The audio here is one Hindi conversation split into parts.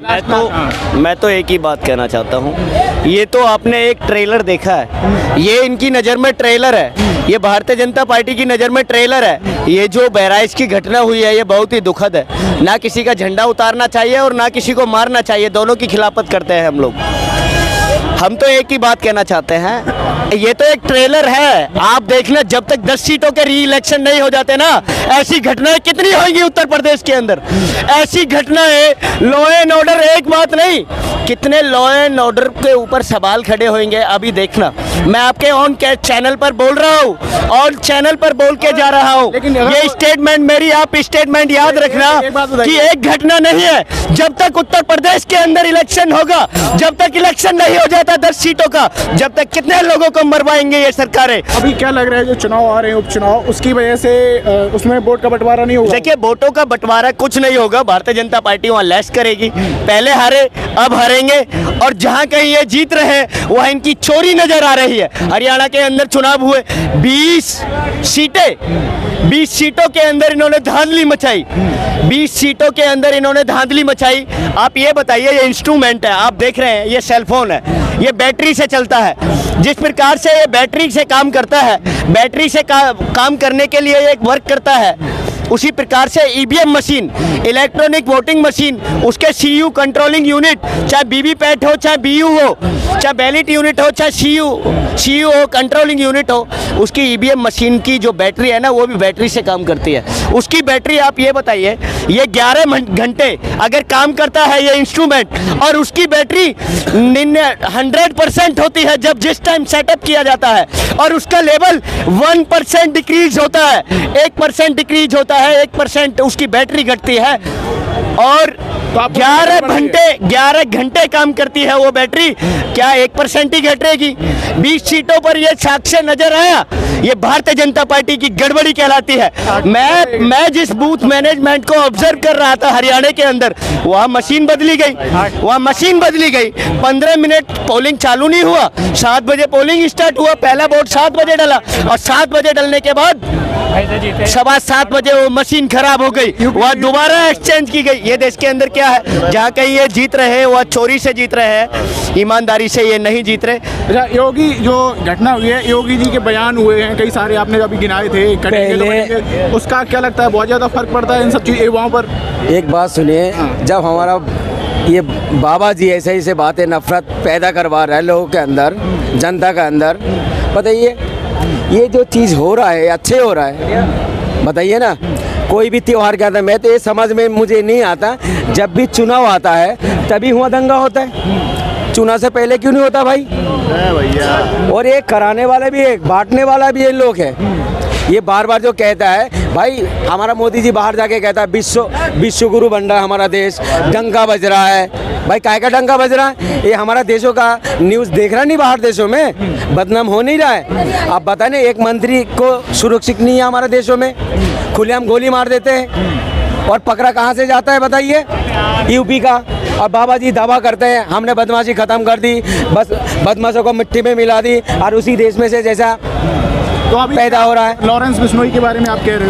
मैं तो एक ही बात कहना चाहता हूँ, ये तो आपने एक ट्रेलर देखा है, ये इनकी नज़र में ट्रेलर है, ये भारतीय जनता पार्टी की नज़र में ट्रेलर है। ये जो बहराइच की घटना हुई है ये बहुत ही दुखद है। ना किसी का झंडा उतारना चाहिए और ना किसी को मारना चाहिए, दोनों की खिलाफत करते हैं हम लोग। हम तो एक ही बात कहना चाहते हैं, ये तो एक ट्रेलर है। आप देखना, जब तक 10 सीटों के री इलेक्शन नहीं हो जाते ना, ऐसी घटनाएं कितनी होंगी उत्तर प्रदेश के अंदर। ऐसी घटनाएं, लॉ एंड ऑर्डर एक बात नहीं, कितने लॉ एंड ऑर्डर के ऊपर सवाल खड़े होंगे। अभी देखना, मैं आपके ऑन चैनल पर बोल रहा हूँ, ऑन चैनल पर बोल के जा रहा हूँ। ये स्टेटमेंट मेरी, आप स्टेटमेंट याद रखना कि एक घटना नहीं है। जब तक उत्तर प्रदेश के अंदर इलेक्शन होगा, जब तक इलेक्शन नहीं हो जाता 10 सीटों का, जब तक कितने लोगों को मरवाएंगे ये सरकारें। अभी क्या लग रहा है, जो चुनाव आ रहे हैं उपचुनाव, उसकी वजह से उसमें वोट का बंटवारा नहीं होगा? देखिए, वोटों का बंटवारा कुछ नहीं होगा, भारतीय जनता पार्टी वहाँ लेस करेगी। पहले हारे, अब हारेंगे, और जहाँ कहीं ये जीत रहे हैं वहाँ इनकी चोरी नजर आ रही है। हरियाणा के अंदर चुनाव हुए, 20 सीटों के अंदर इन्होंने धांधली मचाई, 20 सीटों के अंदर इन्होंने धांधली मचाई। आप ये बताइए, ये इंस्ट्रूमेंट है, आप देख रहे हैं, ये सेलफोन है, ये बैटरी से चलता है। जिस प्रकार से ये बैटरी से काम करता है, बैटरी से काम करने के लिए एक वर्क करता है, उसी प्रकार से EVM machine, electronic voting machine, उसके सीयू कंट्रोलिंग यूनिट, चाहे वीवीपैट हो, चाहे बीयू हो, चाहे बैलेट यूनिट हो, चाहे सीयू हो, कंट्रोलिंग यूनिट हो, उसकी ईवीएम मशीन की जो बैटरी है ना, वो भी बैटरी से काम करती है। उसकी बैटरी, आप ये बताइए, ये 11 घंटे अगर काम करता है ये इंस्ट्रूमेंट, और उसकी बैटरी 100% होती है जब जिस टाइम सेटअप किया जाता है, और उसका लेवल 1% डिक्रीज होता है, 1% डिक्रीज होता है, 1% उसकी बैटरी घटती है, और 11 घंटे काम करती है वो बैटरी। क्या 1% ही घटेगी? 20 सीटों पर ये साक्ष्य नजर आया। ये भारतीय जनता पार्टी की गड़बड़ी कहलाती है। मैं जिस बूथ मैनेजमेंट को ऑब्जर्व कर रहा था हरियाणा के अंदर, वहाँ मशीन बदली गई, 15 मिनट पोलिंग चालू नहीं हुआ, 7 बजे पोलिंग स्टार्ट हुआ, पहला वोट 7 बजे डाला, और 7 बजे डालने के बाद 7:15 बजे वो मशीन खराब हो गई, वह दोबारा एक्सचेंज की गई। ये देश के अंदर क्या है, जहाँ कहीं ये जीत रहे हैं वह चोरी से जीत रहे हैं, ईमानदारी से ये नहीं जीत रहे। अच्छा, योगी जो घटना हुई है, योगी जी के बयान हुए हैं कई सारे, आपने अभी गिनाए थे, कटेंगे, उसका क्या लगता है, बहुत ज़्यादा फर्क पड़ता है इन सब चीज़ युवाओं पर? एक बात सुनिए, जब हमारा ये बाबा जी ऐसे ही से बातें नफरत पैदा करवा रहा है लोगों के अंदर, जनता के अंदर, बताइए ये जो चीज़ हो रहा है अच्छे हो रहा है? बताइए ना, कोई भी त्यौहार क्या था, मैं तो ये समझ में मुझे नहीं आता, जब भी चुनाव आता है तभी हुआ दंगा होता है, चुनाव से पहले क्यों नहीं होता भाई? और ये कराने वाला भी है, बांटने वाला भी ये लोग है। ये बार बार जो कहता है भाई, हमारा मोदी जी बाहर जाके कहता है विश्व गुरु बन रहा है हमारा देश, डंका बज रहा है। भाई काय का डंका बज रहा है? ये हमारा देशों का न्यूज़ देख रहा नहीं, बाहर देशों में बदनाम हो नहीं रहा है? आप बताने, एक मंत्री को सुरक्षित नहीं है हमारे देशों में, खुलेआम गोली मार देते हैं, और पकड़ा कहाँ से जाता है बताइए? यूपी का। और बाबा जी दावा करते हैं हमने बदमाशी ख़त्म कर दी, बस बदमाशों को मिट्टी में मिला दी, और उसी देश में से जैसा तो अभी पैदा हो रहा है। लॉरेंस बिश्नोई के बारे में आप कह रहे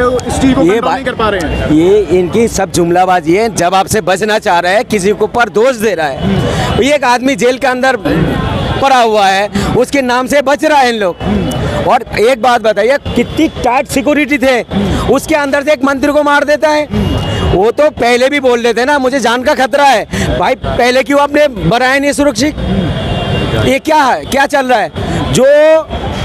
हो इस चीज़ को कंट्रोल नहीं कर पा रहे हैं। ये इनकी सब जुमलाबाजी है, जब आपसे बचना चाह रहा है किसी के ऊपर दोष दे रहा है। ये एक आदमी जेल के अंदर पड़ा हुआ है, उसके नाम से बच रहा है इन लोग। और एक बात बताइए, कितनी टाइट सिक्योरिटी थे, उसके अंदर से एक मंत्री को मार देता है। वो तो पहले भी बोल रहे थे ना मुझे जान का खतरा है, भाई पहले क्यों आपने बनाया नहीं सुरक्षित? ये क्या है, क्या चल रहा है? जो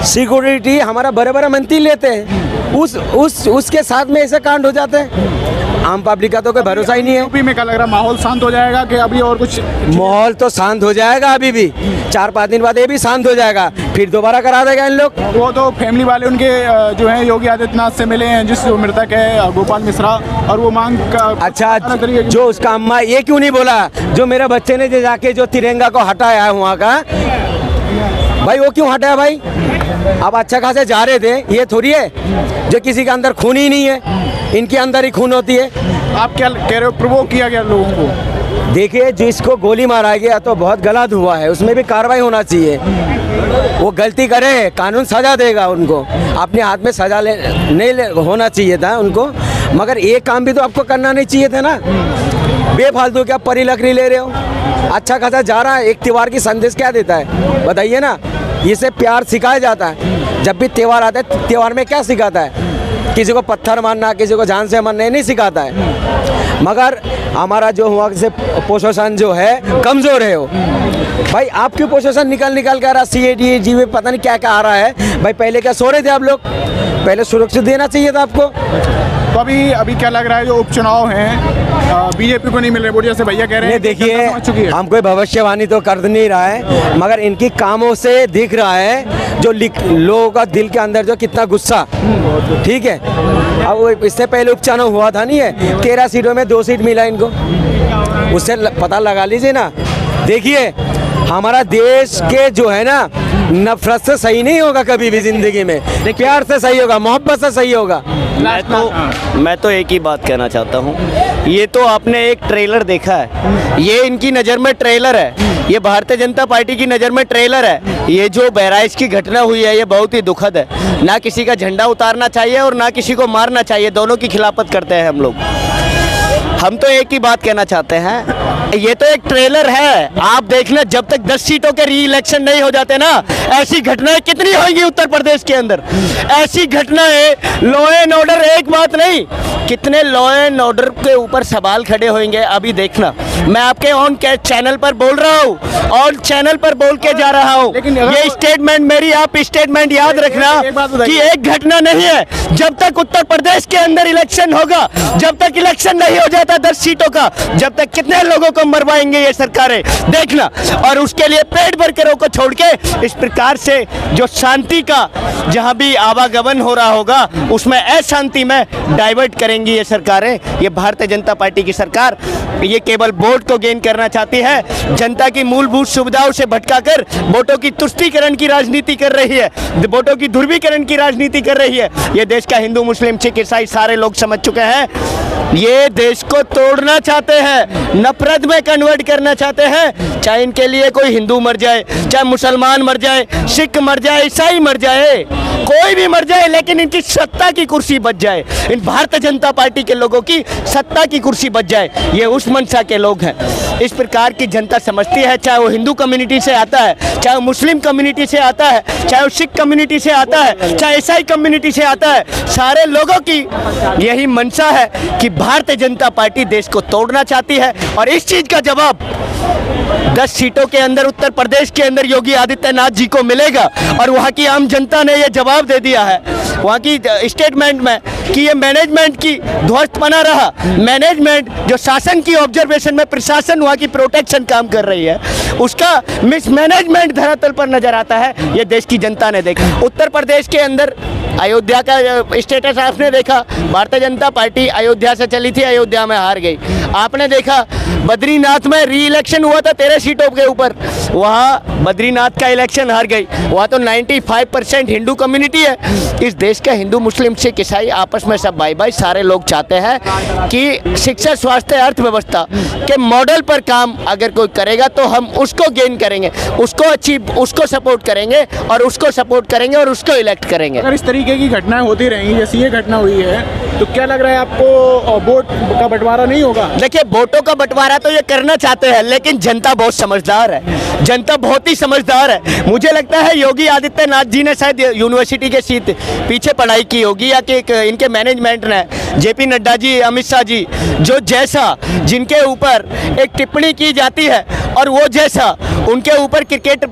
सिक्योरिटी हमारा बड़े बड़े मंत्री लेते हैं, उसके साथ में ऐसे कांड हो जाते हैं। आम पब्लिक का तो कोई भरोसा ही नहीं है। यूपी में क्या लग रहा है, माहौल शांत हो जाएगा कि अभी और कुछ? माहौल तो शांत हो जाएगा, अभी भी 4-5 दिन बाद ये भी शांत हो जाएगा, फिर दोबारा करा देगा इन लोग। वो तो फैमिली वाले उनके जो है योगी आदित्यनाथ से मिले हैं, जिस मृतक है गोपाल मिश्रा, और वो मांग का अच्छा, जो उसका अम्मा ये क्यों नहीं बोला, जो मेरे बच्चे ने जाके जो तिरंगा को हटाया है वहाँ का, भाई वो क्यों हटाया भाई? आप अच्छा खासे जा रहे थे, ये थोड़ी है जो किसी के अंदर खून ही नहीं है, इनके अंदर ही खून होती है। आप क्या कह रहे हो, प्रोवोक किया गया लोगों को? देखिए, जिसको गोली मारा गया तो बहुत गलत हुआ है, उसमें भी कार्रवाई होना चाहिए। वो गलती करे, कानून सजा देगा उनको, अपने हाथ में सजा होना चाहिए था उनको, मगर ये काम भी तो आपको करना नहीं चाहिए था ना। बेफालतू क्या परी लकड़ी ले रहे हो? अच्छा खासा जा रहा है, एक त्यौहार की संदेश क्या देता है बताइए ना। इसे प्यार सिखाया जाता है, जब भी त्यौहार आता है त्यौहार में क्या सिखाता है? किसी को पत्थर मारना, किसी को जान से मारना नहीं सिखाता है। मगर हमारा जो हुआ से पोजीशन जो है कमज़ोर है वो। भाई आपकी पोजीशन निकल कर आ रहा, CAD जी में पता नहीं क्या क्या आ रहा है। भाई पहले क्या सो रहे थे आप लोग? पहले सुरक्षित देना चाहिए था आपको। तो अभी क्या लग रहा है, जो उपचुनाव हैं बीजेपी को नहीं मिल रहे वोट, जैसे भैया कह रहे हैं? देखिए हम कोई भविष्यवाणी तो कर नहीं रहा है, मगर इनकी कामों से दिख रहा है जो लोगों का दिल के अंदर जो कितना गुस्सा, ठीक है। अब इससे पहले उपचुनाव हुआ था नहीं है, 13 सीटों में 2 सीट मिला इनको, उससे पता लगा लीजिए ना। देखिए हमारा देश के जो है ना, नफरत से सही नहीं होगा कभी भी जिंदगी में, प्यार से सही होगा, मोहब्बत से सही होगा। मैं तो एक ही बात कहना चाहता हूँ, ये तो आपने एक ट्रेलर देखा है, ये इनकी नज़र में ट्रेलर है, ये भारतीय जनता पार्टी की नज़र में ट्रेलर है। ये जो बहराइच की घटना हुई है ये बहुत ही दुखद है। ना किसी का झंडा उतारना चाहिए और ना किसी को मारना चाहिए, दोनों की खिलाफत करते हैं हम लोग। हम तो एक ही बात कहना चाहते हैं, ये तो एक ट्रेलर है। आप देखना जब तक 10 सीटों के री इलेक्शन नहीं हो जाते ना, ऐसी घटनाएं कितनी होंगी उत्तर प्रदेश के अंदर। ऐसी घटनाएं, लॉ एंड ऑर्डर एक बात नहीं, कितने लॉ एंड ऑर्डर के ऊपर सवाल खड़े होंगे। अभी देखना, मैं आपके ऑन चैनल पर बोल रहा हूँ, और चैनल पर बोल के जा रहा हूँ। ये स्टेटमेंट मेरी, आप स्टेटमेंट याद रखना कि एक घटना नहीं है। जब तक उत्तर प्रदेश के अंदर इलेक्शन होगा, जब तक इलेक्शन नहीं हो जाता 10 सीटों का, जब तक कितने लोगों को मरवाएंगे ये सरकारें, देखना। और उसके लिए पेट भर के रोको छोड़ के इस प्रकार से जो शांति का जहां भी आवागमन हो रहा होगा उसमें अशांति में डाइवर्ट करेंगी ये सरकारें। ये भारतीय जनता पार्टी की सरकार ये केवल वोट को गेन करना चाहती है, जनता की मूलभूत सुविधाओं से भटकाकर वोटों की तुष्टीकरण की राजनीति कर रही है, वोटों की ध्रुवीकरण की राजनीति कर रही है। ये देश का हिंदू मुस्लिम सिख ईसाई सारे लोग समझ चुके हैं। ये देश को तोड़ना चाहते हैं, नफरत में कन्वर्ट करना चाहते हैं। चाहे इनके लिए कोई हिंदू मर जाए, चाहे मुसलमान मर जाए, सिख मर जाए, ईसाई मर जाए, कोई भी मर जाए, लेकिन इनकी सत्ता की कुर्सी बच जाए, इन भारतीय जनता पार्टी के लोगों की सत्ता की कुर्सी बच जाए। ये उस मंशा के लोग हैं। इस प्रकार की जनता समझती है, चाहे वो हिंदू कम्युनिटी से आता है, चाहे वो मुस्लिम कम्युनिटी से आता है, चाहे वो सिख कम्युनिटी से आता है, चाहे ईसाई कम्युनिटी से आता है, सारे लोगों की यही मंशा है कि भारतीय जनता पार्टी देश को तोड़ना चाहती है। और इस चीज का जवाब 10 सीटों के अंदर उत्तर प्रदेश के अंदर योगी आदित्यनाथ जी को मिलेगा। और वहाँ की आम जनता ने यह जवाब दे दिया है वहाँ की स्टेटमेंट में कि ये मैनेजमेंट की ध्वस्त बना रहा। मैनेजमेंट जो शासन की ऑब्जर्वेशन में प्रशासन वहाँ की प्रोटेक्शन काम कर रही है, उसका मिसमैनेजमेंट धरातल पर नजर आता है। ये देश की जनता ने देखा। उत्तर प्रदेश के अंदर अयोध्या का स्टेटस आपने देखा, भारतीय जनता पार्टी अयोध्या से चली थी, अयोध्या में हार गई। आपने देखा बद्रीनाथ में री इलेक्शन हुआ था 13 सीटों के ऊपर, वहाँ बद्रीनाथ का इलेक्शन हार गई। वहाँ तो 95% हिंदू कम्युनिटी है। इस देश का हिंदू मुस्लिम सिख ईसाई आपस में सब भाई भाई सारे लोग चाहते हैं कि शिक्षा स्वास्थ्य अर्थव्यवस्था के मॉडल पर काम अगर कोई करेगा तो हम उसको गेन करेंगे, उसको सपोर्ट करेंगे और उसको सपोर्ट करेंगे और उसको इलेक्ट करेंगे। अगर इस तरीके की घटनाएं होती रहेंगी जैसी ये घटना हुई है तो क्या लग रहा है आपको, वोट का बंटवारा नहीं होगा? देखिए वोटों का बंटवारा तो ये करना चाहते हैं, लेकिन जनता बहुत समझदार है, जनता बहुत ही समझदार है। मुझे लगता है योगी आदित्यनाथ जी ने शायद यूनिवर्सिटी के सीट पीछे पढ़ाई की होगी, या कि इनके मैनेजमेंट ने, जेपी नड्डा जी, अमित शाह जी, जो जैसा जिनके ऊपर एक टिप्पणी की जाती है और वो जैसा उनके ऊपर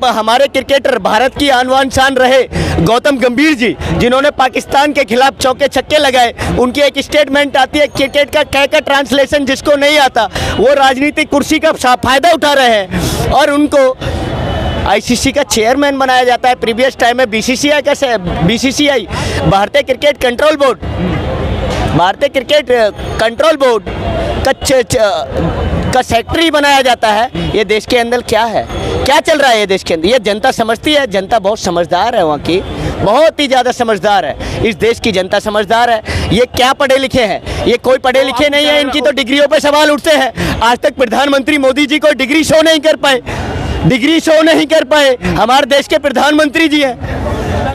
हमारे क्रिकेटर भारत की आन बान शान रहे गौतम गंभीर जी, जिन्होंने पाकिस्तान के खिलाफ चौके छक्के लगाए, उनकी एक स्टेटमेंट आती है क्रिकेट का कै का ट्रांसलेशन जिसको नहीं आता वो राजनीतिक कुर्सी का फायदा उठा रहे हैं और उनको आईसीसी का चेयरमैन बनाया जाता है। प्रीवियस टाइम में बीसीसीआई भारतीय क्रिकेट कंट्रोल बोर्ड का सेक्रेटरी बनाया जाता है। ये देश के अंदर क्या है, क्या चल रहा है ये देश के अंदर, ये जनता समझती है। जनता बहुत समझदार है, वहाँ की बहुत ही ज़्यादा समझदार है। इस देश की जनता समझदार है। ये क्या पढ़े लिखे हैं, ये कोई पढ़े लिखे नहीं है, इनकी तो डिग्रियों पे सवाल उठते हैं। आज तक प्रधानमंत्री मोदी जी को डिग्री शो नहीं कर पाए, हमारे देश के प्रधानमंत्री जी हैं।